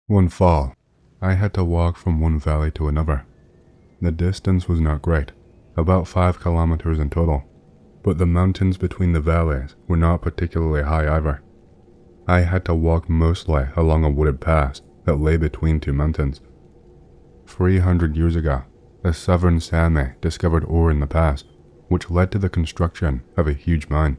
One fall, I had to walk from one valley to another. The distance was not great, about 5 kilometers in total, but the mountains between the valleys were not particularly high either. I had to walk mostly along a wooded pass that lay between two mountains. 300 years ago, a southern Sami discovered ore in the pass, which led to the construction of a huge mine.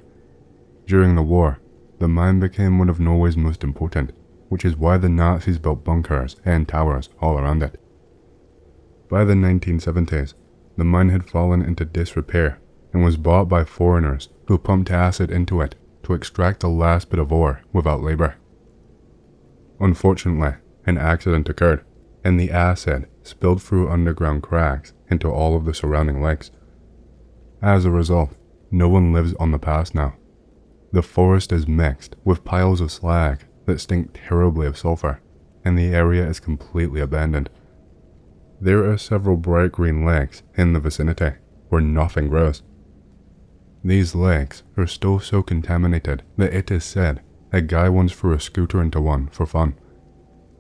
During the war, the mine became one of Norway's most important, which is why the Nazis built bunkers and towers all around it. By the 1970s, the mine had fallen into disrepair and was bought by foreigners who pumped acid into it to extract the last bit of ore without labor. Unfortunately, an accident occurred, and the acid spilled through underground cracks into all of the surrounding lakes. As a result, no one lives on the pass now. The forest is mixed with piles of slag that stink terribly of sulfur, and the area is completely abandoned. There are several bright green lakes in the vicinity where nothing grows. These lakes are still so contaminated that it is said a guy once threw a scooter into one for fun.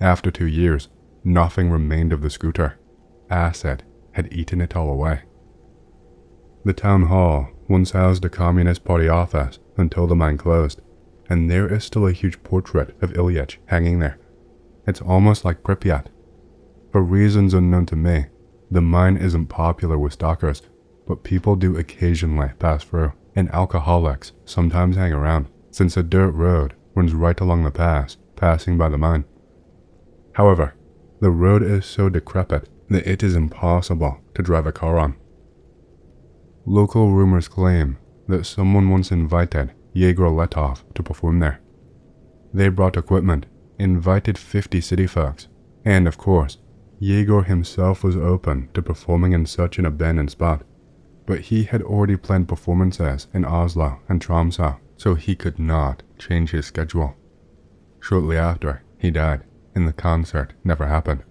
After 2 years, nothing remained of the scooter. Acid had eaten it all away. The town hall once housed a Communist Party office until the mine closed, and there is still a huge portrait of Ilyich hanging there. It's almost like Pripyat. For reasons unknown to me, the mine isn't popular with stalkers, but people do occasionally pass through, and alcoholics sometimes hang around, since a dirt road runs right along the pass, passing by the mine. However, the road is so decrepit that it is impossible to drive a car on. Local rumors claim that someone once invited Yegor Letov to perform there. They brought equipment, invited 50 city folks, and of course, Yegor himself was open to performing in such an abandoned spot, but he had already planned performances in Oslo and Tromsø, so he could not change his schedule. Shortly after, he died, and the concert never happened.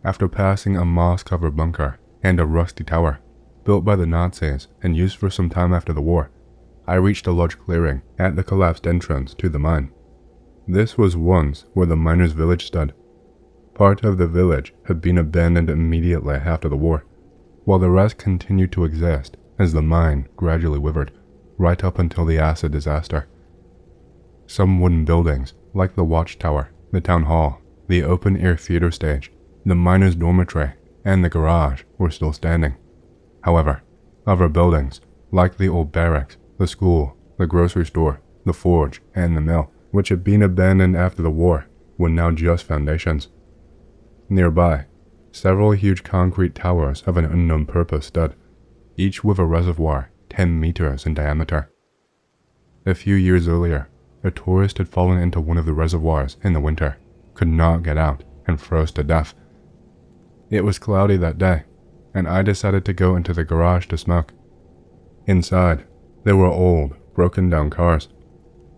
After passing a moss-covered bunker and a rusty tower, built by the Nazis and used for some time after the war, I reached a large clearing at the collapsed entrance to the mine. This was once where the miners' village stood. Part of the village had been abandoned immediately after the war, while the rest continued to exist as the mine gradually withered, right up until the acid disaster. Some wooden buildings, like the watchtower, the town hall, the open-air theater stage, the miners' dormitory, and the garage were still standing. However, other buildings, like the old barracks, the school, the grocery store, the forge, and the mill, which had been abandoned after the war, were now just foundations. Nearby, several huge concrete towers of an unknown purpose stood, each with a reservoir 10 meters in diameter. A few years earlier, a tourist had fallen into one of the reservoirs in the winter, could not get out, and froze to death. It was cloudy that day, and I decided to go into the garage to smoke. Inside, there were old, broken-down cars.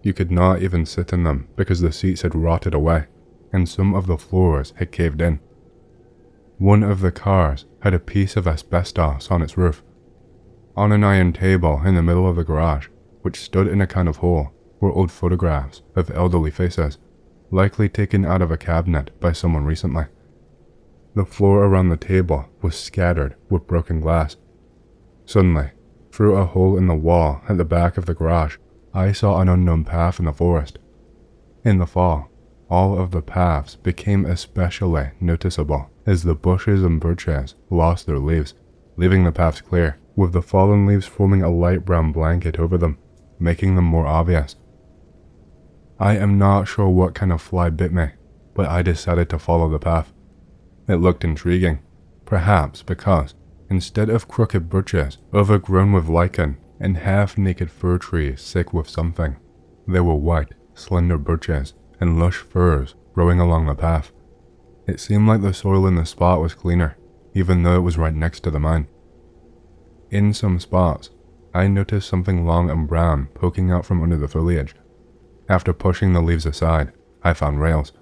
You could not even sit in them because the seats had rotted away, and some of the floors had caved in. One of the cars had a piece of asbestos on its roof. On an iron table in the middle of the garage, which stood in a kind of hole, were old photographs of elderly faces, likely taken out of a cabinet by someone recently. The floor around the table was scattered with broken glass. Suddenly, through a hole in the wall at the back of the garage, I saw an unknown path in the forest. In the fall, all of the paths became especially noticeable as the bushes and birches lost their leaves, leaving the paths clear, with the fallen leaves forming a light brown blanket over them, making them more obvious. I am not sure what kind of fly bit me, but I decided to follow the path. It looked intriguing, perhaps because, instead of crooked birches overgrown with lichen and half-naked fir trees sick with something, there were white, slender birches and lush firs growing along the path. It seemed like the soil in the spot was cleaner, even though it was right next to the mine. In some spots, I noticed something long and brown poking out from under the foliage. After pushing the leaves aside, I found rails.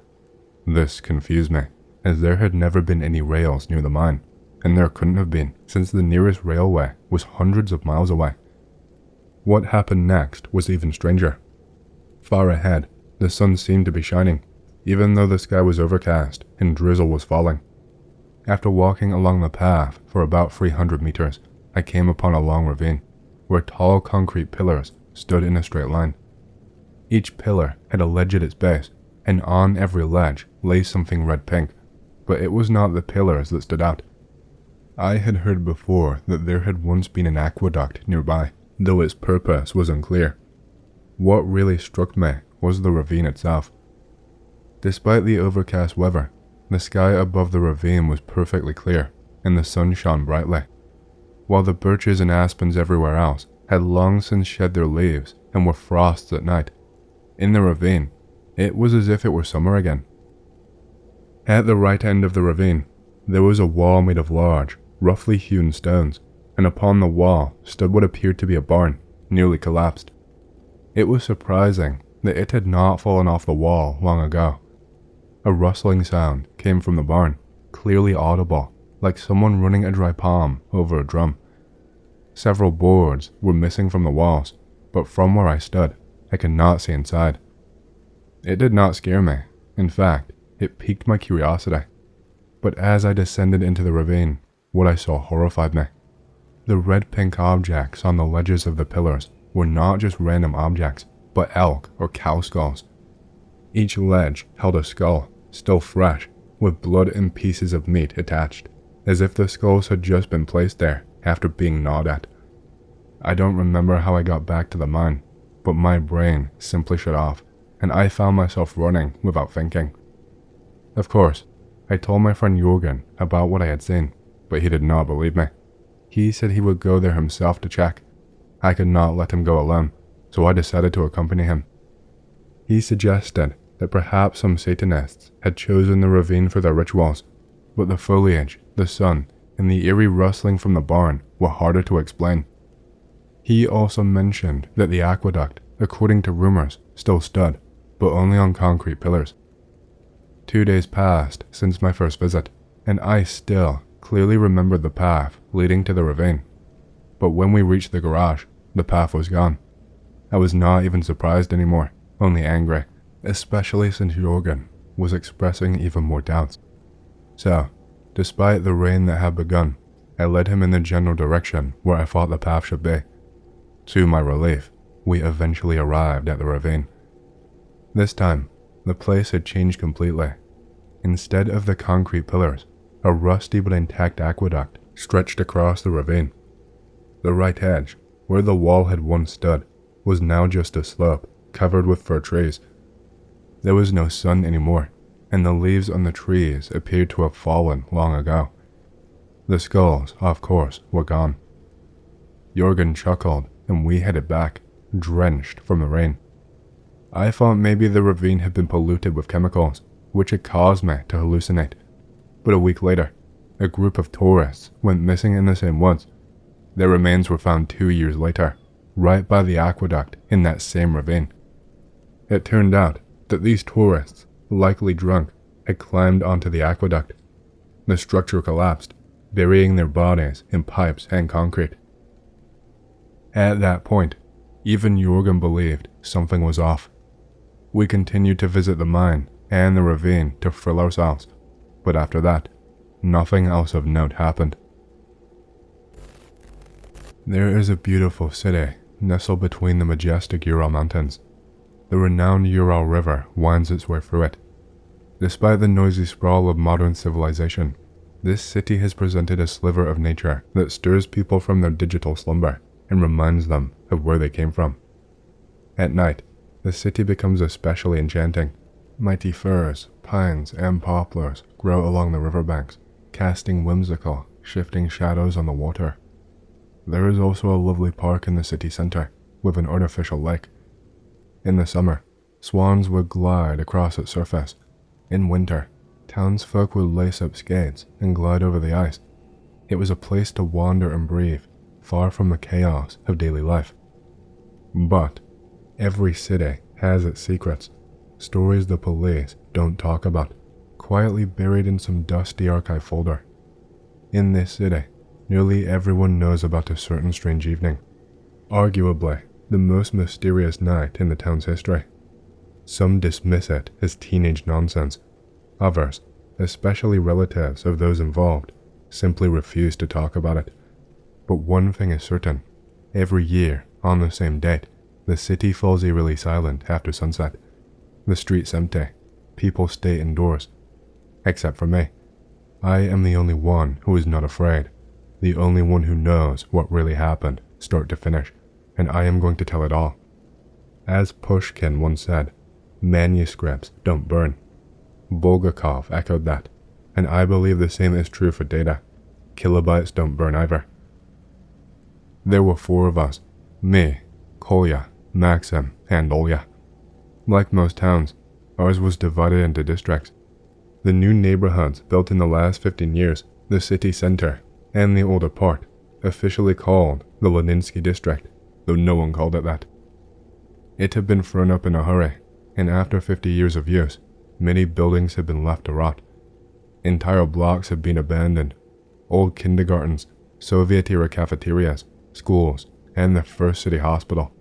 This confused me, as there had never been any rails near the mine, and there couldn't have been, since the nearest railway was hundreds of miles away. What happened next was even stranger. Far ahead, the sun seemed to be shining, even though the sky was overcast and drizzle was falling. After walking along the path for about 300 meters, I came upon a long ravine, where tall concrete pillars stood in a straight line. Each pillar had a ledge at its base, and on every ledge lay something red-pink, but it was not the pillars that stood out. I had heard before that there had once been an aqueduct nearby, though its purpose was unclear. What really struck me was the ravine itself. Despite the overcast weather, the sky above the ravine was perfectly clear, and the sun shone brightly, while the birches and aspens everywhere else had long since shed their leaves and were frosts at night. In the ravine, it was as if it were summer again. At the right end of the ravine, there was a wall made of large, roughly hewn stones, and upon the wall stood what appeared to be a barn, nearly collapsed. It was surprising that it had not fallen off the wall long ago. A rustling sound came from the barn, clearly audible, like someone running a dry palm over a drum. Several boards were missing from the walls, but from where I stood, I could not see inside. It did not scare me. In fact, it piqued my curiosity. But as I descended into the ravine, what I saw horrified me. The red-pink objects on the ledges of the pillars were not just random objects, but elk or cow skulls. Each ledge held a skull, still fresh, with blood and pieces of meat attached, as if the skulls had just been placed there after being gnawed at. I don't remember how I got back to the mine, but my brain simply shut off, and I found myself running without thinking. Of course, I told my friend Jorgen about what I had seen, but he did not believe me. He said he would go there himself to check. I could not let him go alone, so I decided to accompany him. He suggested that perhaps some Satanists had chosen the ravine for their rituals, but the foliage, the sun, and the eerie rustling from the barn were harder to explain. He also mentioned that the aqueduct, according to rumors, still stood, but only on concrete pillars. 2 days passed since my first visit, and I still clearly remembered the path leading to the ravine. But when we reached the garage, the path was gone. I was not even surprised anymore, only angry, especially since Jorgen was expressing even more doubts. So, despite the rain that had begun, I led him in the general direction where I thought the path should be. To my relief, we eventually arrived at the ravine. This time, the place had changed completely. Instead of the concrete pillars, a rusty but intact aqueduct stretched across the ravine. The right edge, where the wall had once stood, was now just a slope covered with fir trees. There was no sun anymore, and the leaves on the trees appeared to have fallen long ago. The skulls, of course, were gone. Jorgen chuckled, and we headed back, drenched from the rain. I thought maybe the ravine had been polluted with chemicals, which had caused me to hallucinate. But a week later, a group of tourists went missing in the same woods. Their remains were found 2 years later, right by the aqueduct in that same ravine. It turned out that these tourists, likely drunk, had climbed onto the aqueduct. The structure collapsed, burying their bodies in pipes and concrete. At that point, even Jorgen believed something was off. We continued to visit the mine and the ravine to thrill ourselves, but after that, nothing else of note happened. There is a beautiful city nestled between the majestic Ural Mountains. The renowned Ural River winds its way through it. Despite the noisy sprawl of modern civilization, this city has presented a sliver of nature that stirs people from their digital slumber and reminds them of where they came from. At night, the city becomes especially enchanting. Mighty firs, pines, and poplars grow along the riverbanks, casting whimsical, shifting shadows on the water. There is also a lovely park in the city center, with an artificial lake. In the summer, swans would glide across its surface. In winter, townsfolk would lace up skates and glide over the ice. It was a place to wander and breathe, far from the chaos of daily life. But every city has its secrets, stories the police don't talk about, quietly buried in some dusty archive folder. In this city, nearly everyone knows about a certain strange evening, arguably the most mysterious night in the town's history. Some dismiss it as teenage nonsense. Others, especially relatives of those involved, simply refuse to talk about it. But one thing is certain. Every year, on the same date, the city falls eerily silent after sunset. The streets empty. People stay indoors. Except for me. I am the only one who is not afraid. The only one who knows what really happened, start to finish, and I am going to tell it all. As Pushkin once said, manuscripts don't burn. Bulgakov echoed that, and I believe the same is true for data. Kilobytes don't burn either. There were 4 of us, me, Kolya, Maxim, and Olya. Like most towns, ours was divided into districts. The new neighborhoods built in the last 15 years, the city center, and the older part, officially called the Leninsky district, though no one called it that. It had been thrown up in a hurry, and after 50 years of use, many buildings had been left to rot. Entire blocks had been abandoned. Old kindergartens, Soviet-era cafeterias, schools, and the first city hospital.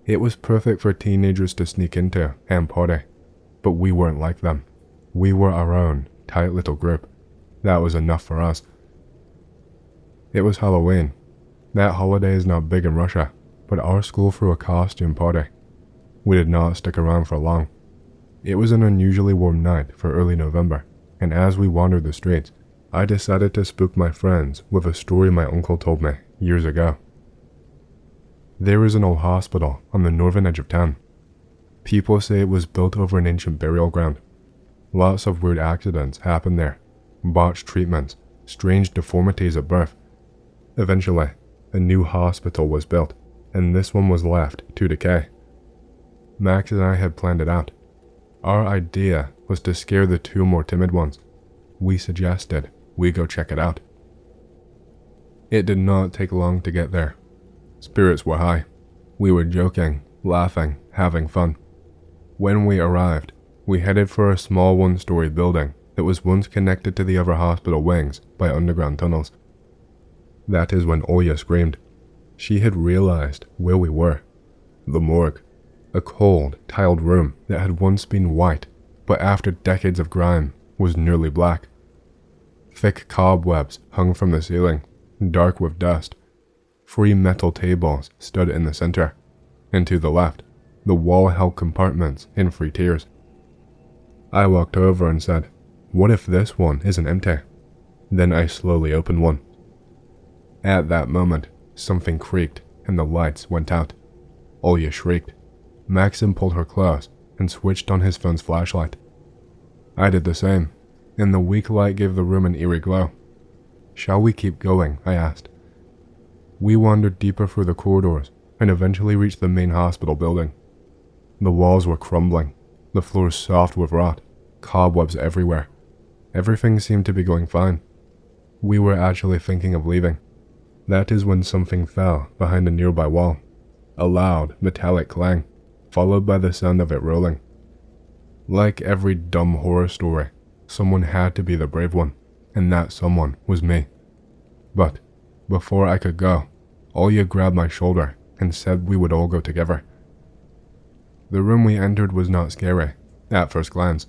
It was perfect for teenagers to sneak into and party, but we weren't like them. We were our own, tight little group. That was enough for us. It was Halloween. That holiday is not big in Russia, but our school threw a costume party. We did not stick around for long. It was an unusually warm night for early November, and as we wandered the streets, I decided to spook my friends with a story my uncle told me years ago. There is an old hospital on the northern edge of town. People say it was built over an ancient burial ground. Lots of weird accidents happened there, botched treatments, strange deformities at birth. Eventually, a new hospital was built, and this one was left to decay. Max and I had planned it out. Our idea was to scare the 2 more timid ones. We suggested we go check it out. It did not take long to get there. Spirits were high. We were joking, laughing, having fun. When we arrived, we headed for a small 1-story building that was once connected to the other hospital wings by underground tunnels. That is when Olya screamed. She had realized where we were. The morgue. A cold, tiled room that had once been white, but after decades of grime, was nearly black. Thick cobwebs hung from the ceiling, dark with dust. 3 metal tables stood in the center, and to the left, the wall held compartments in 3 tiers. I walked over and said, "What if this one isn't empty?" Then I slowly opened one. At that moment, something creaked and the lights went out. Olya shrieked. Maxim pulled her close and switched on his phone's flashlight. I did the same, and the weak light gave the room an eerie glow. "Shall we keep going?" I asked. We wandered deeper through the corridors and eventually reached the main hospital building. The walls were crumbling, the floors soft with rot, cobwebs everywhere. Everything seemed to be going fine. We were actually thinking of leaving. That is when something fell behind a nearby wall. A loud, metallic clang, followed by the sound of it rolling. Like every dumb horror story, someone had to be the brave one, and that someone was me. But before I could go, Olya grabbed my shoulder and said we would all go together. The room we entered was not scary, at first glance,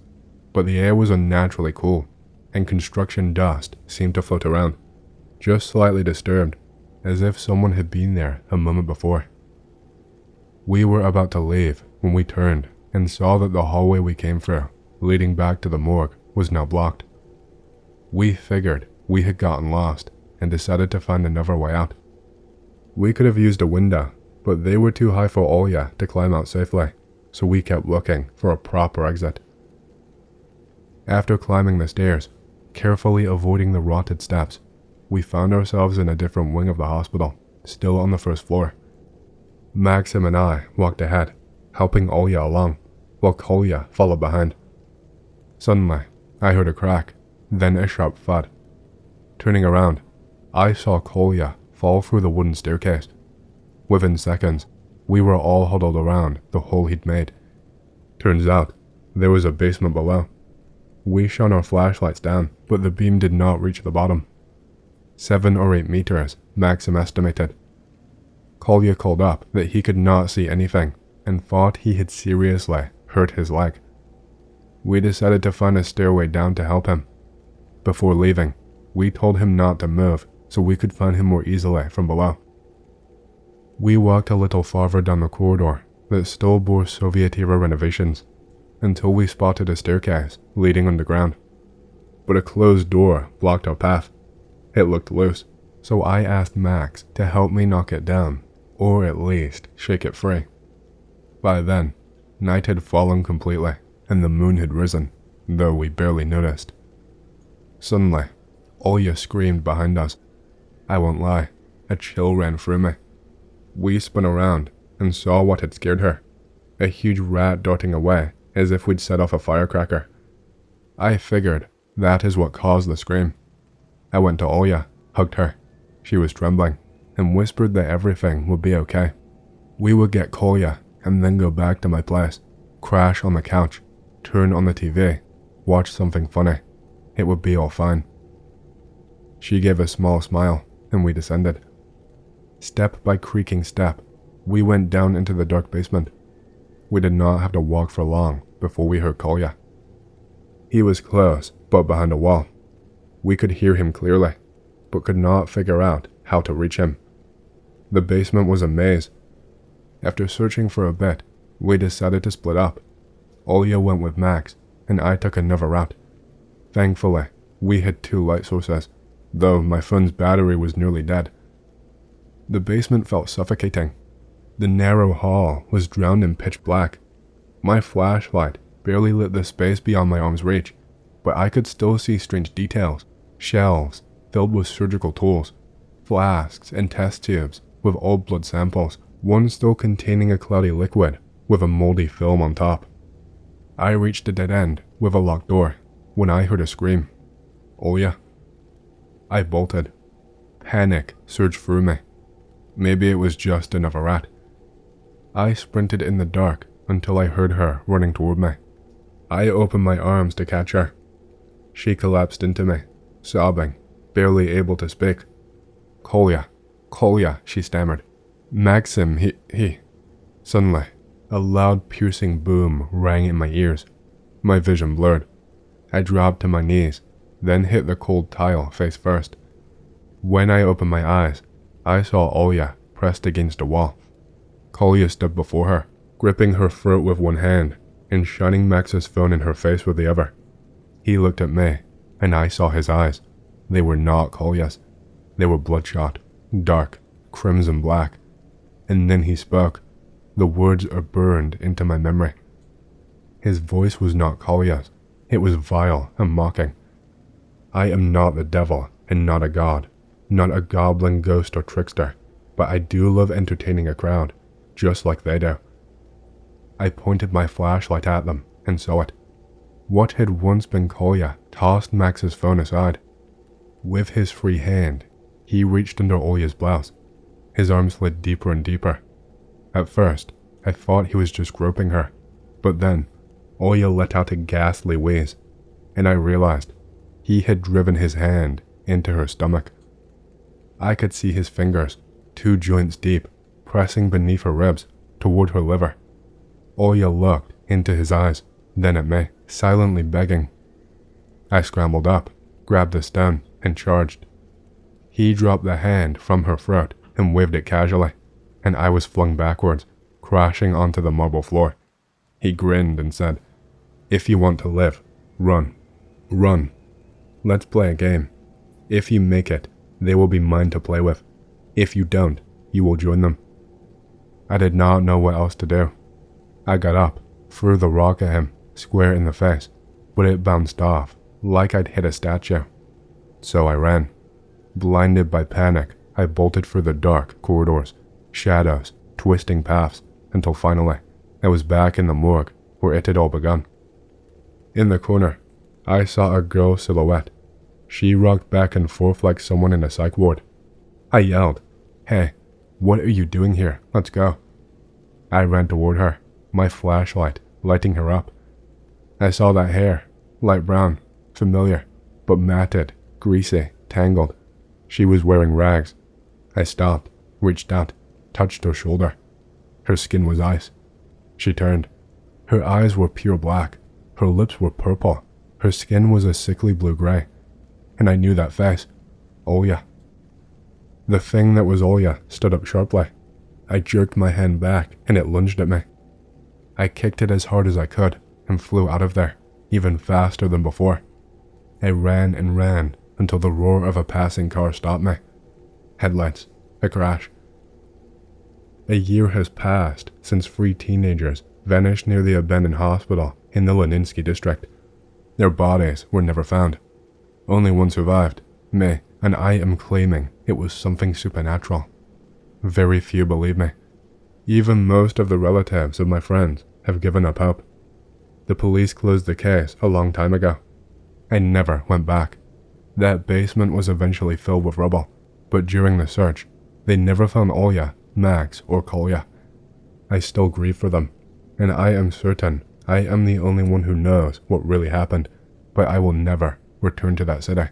but the air was unnaturally cool, and construction dust seemed to float around, just slightly disturbed, as if someone had been there a moment before. We were about to leave when we turned and saw that the hallway we came through, leading back to the morgue, was now blocked. We figured we had gotten lost and decided to find another way out. We could have used a window, but they were too high for Olya to climb out safely, so we kept looking for a proper exit. After climbing the stairs, carefully avoiding the rotted steps, we found ourselves in a different wing of the hospital, still on the first floor. Maxim and I walked ahead, helping Olya along, while Kolya followed behind. Suddenly, I heard a crack, then a sharp thud. Turning around, I saw Kolya fall through the wooden staircase. Within seconds, we were all huddled around the hole he'd made. Turns out, there was a basement below. We shone our flashlights down, but the beam did not reach the bottom. 7 or 8 meters, Maxim estimated. Kolya called up that he could not see anything, and thought he had seriously hurt his leg. We decided to find a stairway down to help him. Before leaving, we told him not to move so we could find him more easily from below. We walked a little farther down the corridor that still bore Soviet-era renovations until we spotted a staircase leading underground. But a closed door blocked our path. It looked loose, so I asked Max to help me knock it down, or at least shake it free. By then, night had fallen completely, and the moon had risen, though we barely noticed. Suddenly, Olya screamed behind us. I won't lie, a chill ran through me. We spun around and saw what had scared her, a huge rat darting away as if we'd set off a firecracker. I figured that is what caused the scream. I went to Olya, hugged her. She was trembling, and whispered that everything would be okay. We would get Kolya and then go back to my place, crash on the couch, turn on the TV, watch something funny. It would be all fine. She gave a small smile, and we descended. Step by creaking step, we went down into the dark basement. We did not have to walk for long before we heard Kolya. He was close, but behind a wall. We could hear him clearly, but could not figure out how to reach him. The basement was a maze. After searching for a bit, we decided to split up. Olya went with Max, and I took another route. Thankfully, we had 2 light sources, though my phone's battery was nearly dead. The basement felt suffocating. The narrow hall was drowned in pitch black. My flashlight barely lit the space beyond my arm's reach, but I could still see strange details. Shelves filled with surgical tools, flasks and test tubes with old blood samples, one still containing a cloudy liquid with a moldy film on top. I reached a dead end with a locked door when I heard a scream. Olya. I bolted. Panic surged through me. Maybe it was just another rat. I sprinted in the dark until I heard her running toward me. I opened my arms to catch her. She collapsed into me, sobbing, barely able to speak. Kolya, Kolya, she stammered. Maxim, he. Suddenly, a loud piercing boom rang in my ears. My vision blurred. I dropped to my knees, then hit the cold tile face first. When I opened my eyes, I saw Olya pressed against a wall. Kolya stood before her, gripping her throat with one hand and shining Max's phone in her face with the other. He looked at me, and I saw his eyes. They were not Kolya's. They were bloodshot, dark, crimson black. And then he spoke. The words are burned into my memory. His voice was not Kolya's. It was vile and mocking. I am not the devil and not a god, not a goblin, ghost, or trickster, but I do love entertaining a crowd, just like they do. I pointed my flashlight at them and saw it. What had once been Kolya tossed Max's phone aside. With his free hand, he reached under Olya's blouse. His arm slid deeper and deeper. At first, I thought he was just groping her, but then Olya let out a ghastly wheeze, and I realized he had driven his hand into her stomach. I could see his fingers, 2 joints deep, pressing beneath her ribs, toward her liver. Olya looked into his eyes, then at me, silently begging. I scrambled up, grabbed the stone, and charged. He dropped the hand from her throat and waved it casually, and I was flung backwards, crashing onto the marble floor. He grinned and said, "If you want to live, run. Run. Let's play a game. If you make it, they will be mine to play with. If you don't, you will join them." I did not know what else to do. I got up, threw the rock at him, square in the face, but it bounced off, like I'd hit a statue. So I ran. Blinded by panic, I bolted through the dark corridors, shadows, twisting paths, until finally, I was back in the morgue where it had all begun. In the corner, I saw a girl's silhouette. She rocked back and forth like someone in a psych ward. I yelled, "Hey, what are you doing here? Let's go." I ran toward her, my flashlight lighting her up. I saw that hair, light brown, familiar, but matted, greasy, tangled. She was wearing rags. I stopped, reached out, touched her shoulder. Her skin was ice. She turned. Her eyes were pure black, her lips were purple, her skin was a sickly blue-gray, and I knew that face. Olya. The thing that was Olya stood up sharply. I jerked my hand back and it lunged at me. I kicked it as hard as I could and flew out of there, even faster than before. I ran and ran until the roar of a passing car stopped me. Headlights, a crash. A year has passed since 3 teenagers vanished near the abandoned hospital in the Leninsky district. Their bodies were never found. Only one survived, me, and I am claiming it was something supernatural. Very few believe me. Even most of the relatives of my friends have given up hope. The police closed the case a long time ago. I never went back. That basement was eventually filled with rubble, but during the search, they never found Olya, Max, or Kolya. I still grieve for them, and I am certain I am the only one who knows what really happened, but I will never return to that city,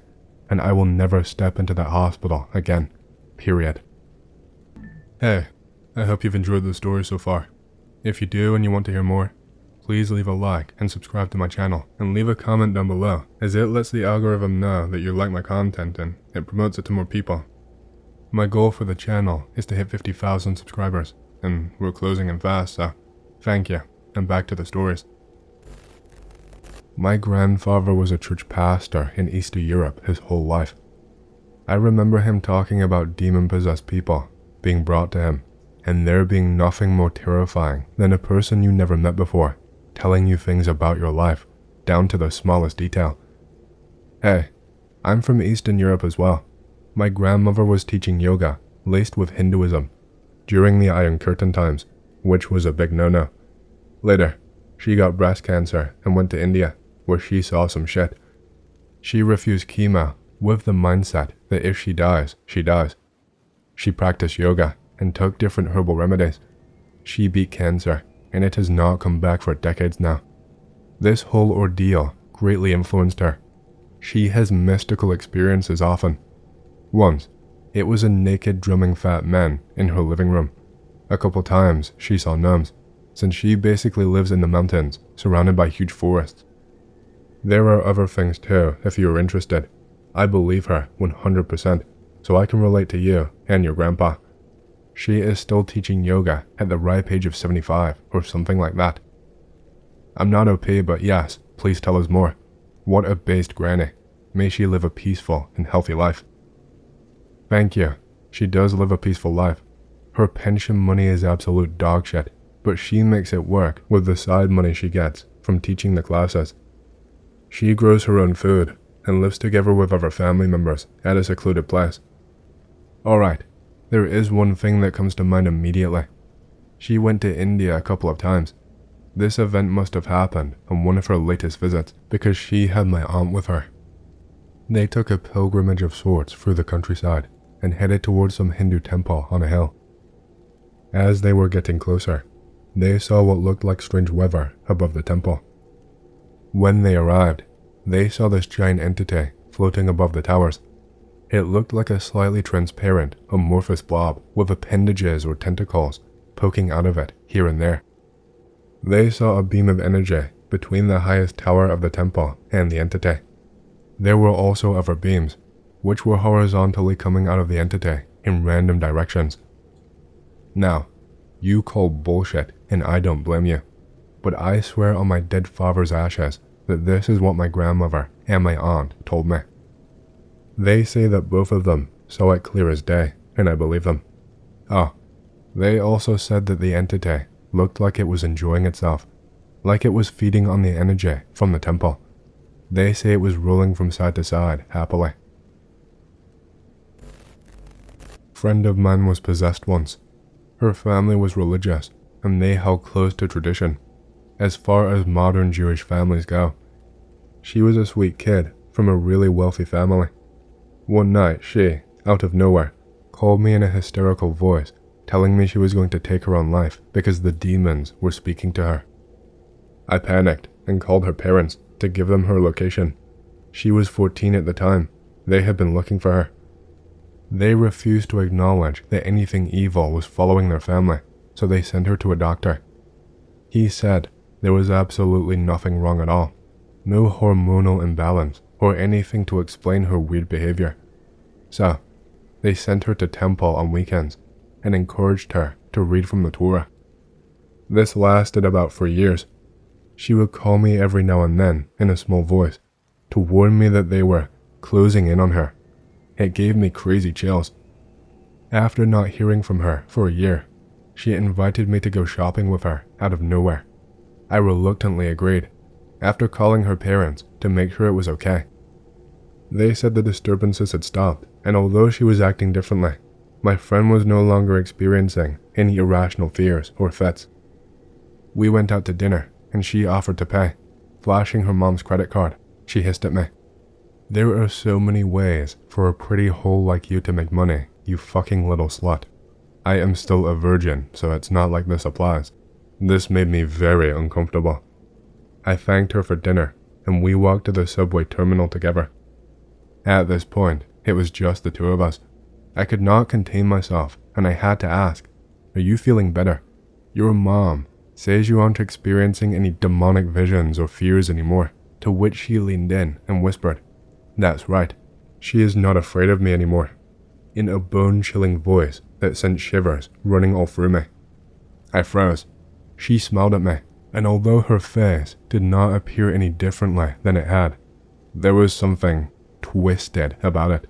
and I will never step into that hospital again, period. Hey, I hope you've enjoyed the story so far. If you do and you want to hear more, please leave a like and subscribe to my channel, and leave a comment down below, as it lets the algorithm know that you like my content and it promotes it to more people. My goal for the channel is to hit 50,000 subscribers, and we're closing in fast, so thank you, and back to the stories. My grandfather was a church pastor in Eastern Europe his whole life. I remember him talking about demon-possessed people being brought to him, and there being nothing more terrifying than a person you never met before telling you things about your life, down to the smallest detail. Hey, I'm from Eastern Europe as well. My grandmother was teaching yoga, laced with Hinduism, during the Iron Curtain times, which was a big no-no. Later, she got breast cancer and went to India, where she saw some shit. She refused chemo with the mindset that if she dies, she dies. She practiced yoga and took different herbal remedies. She beat cancer, and it has not come back for decades now. This whole ordeal greatly influenced her. She has mystical experiences often. Once, it was a naked drumming fat man in her living room. A couple times, she saw gnomes, since she basically lives in the mountains, surrounded by huge forests. There are other things too, if you are interested. I believe her 100%, so I can relate to you and your grandpa. She is still teaching yoga at the ripe age of 75 or something like that. I'm not OP, but yes, please tell us more. What a based granny. May she live a peaceful and healthy life. Thank you. She does live a peaceful life. Her pension money is absolute dog shit, but she makes it work with the side money she gets from teaching the classes. She grows her own food and lives together with other family members at a secluded place. Alright, there is one thing that comes to mind immediately. She went to India a couple of times. This event must have happened on one of her latest visits because she had my aunt with her. They took a pilgrimage of sorts through the countryside and headed towards some Hindu temple on a hill. As they were getting closer, they saw what looked like strange weather above the temple. When they arrived, they saw this giant entity floating above the towers. It looked like a slightly transparent, amorphous blob with appendages or tentacles poking out of it here and there. They saw a beam of energy between the highest tower of the temple and the entity. There were also other beams, which were horizontally coming out of the entity in random directions. Now, you call bullshit and I don't blame you, but I swear on my dead father's ashes that this is what my grandmother and my aunt told me. They say that both of them saw it clear as day, and I believe them. Oh, they also said that the entity looked like it was enjoying itself, like it was feeding on the energy from the temple. They say it was rolling from side to side happily. Friend of mine was possessed once. Her family was religious, and they held close to tradition, as far as modern Jewish families go. She was a sweet kid from a really wealthy family. One night she, out of nowhere, called me in a hysterical voice, telling me she was going to take her own life because the demons were speaking to her. I panicked and called her parents to give them her location. She was 14 at the time. They had been looking for her. They refused to acknowledge that anything evil was following their family, so they sent her to a doctor. He said There was absolutely nothing wrong at all. No hormonal imbalance or anything to explain her weird behavior. So, they sent her to temple on weekends and encouraged her to read from the Torah. This lasted about 3 years. She would call me every now and then in a small voice to warn me that they were closing in on her. It gave me crazy chills. After not hearing from her for a year, she invited me to go shopping with her out of nowhere. I reluctantly agreed, after calling her parents to make sure it was okay. They said the disturbances had stopped, and although she was acting differently, my friend was no longer experiencing any irrational fears or fits. We went out to dinner, and she offered to pay. Flashing her mom's credit card, she hissed at me. "There are so many ways for a pretty hole like you to make money, you fucking little slut. I am still a virgin, so it's not like this applies." This made me very uncomfortable. I thanked her for dinner, and we walked to the subway terminal together. At this point, it was just the two of us. I could not contain myself, and I had to ask, "Are you feeling better? Your mom says you aren't experiencing any demonic visions or fears anymore," to which she leaned in and whispered, "That's right. She is not afraid of me anymore," in a bone-chilling voice that sent shivers running all through me. I froze. She smiled at me, and although her face did not appear any differently than it had, there was something twisted about it.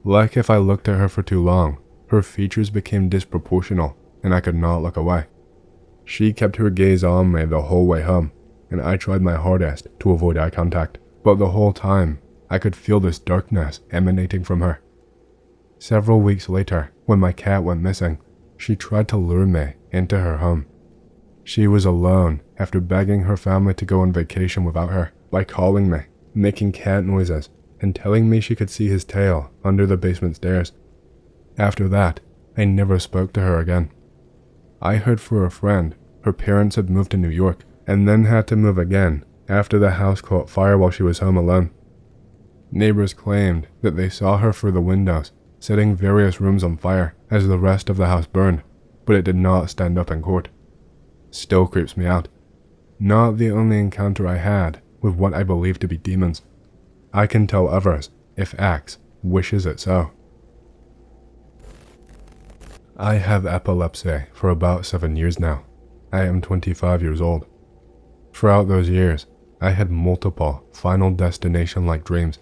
Like if I looked at her for too long, her features became disproportional, and I could not look away. She kept her gaze on me the whole way home, and I tried my hardest to avoid eye contact, but the whole time, I could feel this darkness emanating from her. Several weeks later, when my cat went missing, she tried to lure me into her home. She was alone after begging her family to go on vacation without her by calling me, making cat noises, and telling me she could see his tail under the basement stairs. After that, I never spoke to her again. I heard through a friend her parents had moved to New York and then had to move again after the house caught fire while she was home alone. Neighbors claimed that they saw her through the windows, setting various rooms on fire as the rest of the house burned, but it did not stand up in court. Still creeps me out. Not the only encounter I had with what I believe to be demons. I can tell others if X wishes it so. I have epilepsy for about 7 years now. I am 25 years old. Throughout those years, I had multiple Final Destination-like dreams.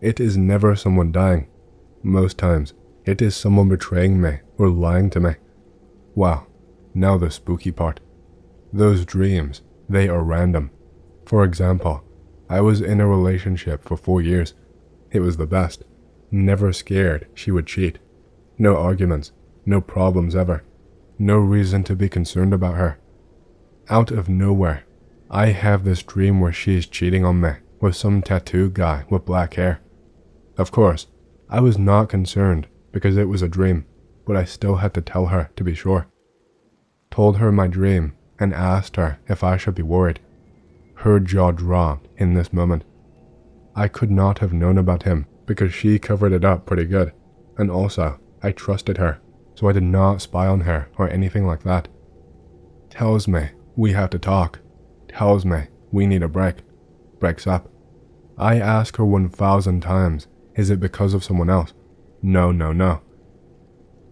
It is never someone dying. Most times, it is someone betraying me or lying to me. Wow, now the spooky part. Those dreams, they are random. For example, I was in a relationship for 4 years. It was the best. Never scared she would cheat. No arguments, no problems ever. No reason to be concerned about her. Out of nowhere, I have this dream where she is cheating on me with some tattooed guy with black hair. Of course, I was not concerned because it was a dream, but I still had to tell her to be sure. Told her my dream and asked her if I should be worried. Her jaw dropped in this moment. I could not have known about him because she covered it up pretty good, and also I trusted her, so I did not spy on her or anything like that. Tells me we have to talk. Tells me we need a break. Breaks up. I ask her 1,000 times, is it because of someone else? No, no, no.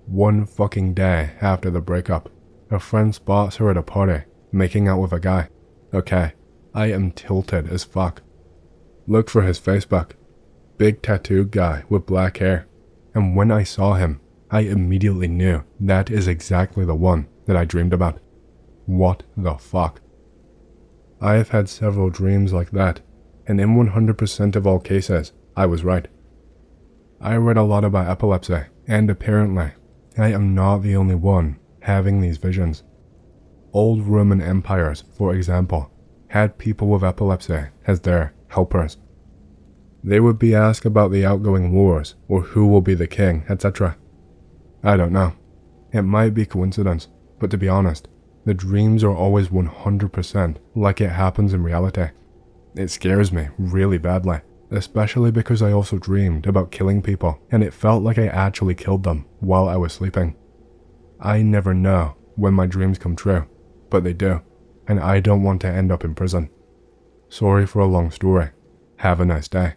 One fucking day after the breakup, a friend spots her at a party, making out with a guy. Okay, I am tilted as fuck. Look for his Facebook. Big tattooed guy with black hair. And when I saw him, I immediately knew that is exactly the one that I dreamed about. What the fuck? I have had several dreams like that, and in 100% of all cases, I was right. I read a lot about epilepsy, and apparently, I am not the only one having these visions. Old Roman empires, for example, had people with epilepsy as their helpers. They would be asked about the outgoing wars, or who will be the king, etc. I don't know. It might be coincidence, but to be honest, the dreams are always 100% like it happens in reality. It scares me really badly, especially because I also dreamed about killing people, and it felt like I actually killed them while I was sleeping. I never know when my dreams come true, but they do, and I don't want to end up in prison. Sorry for a long story. Have a nice day.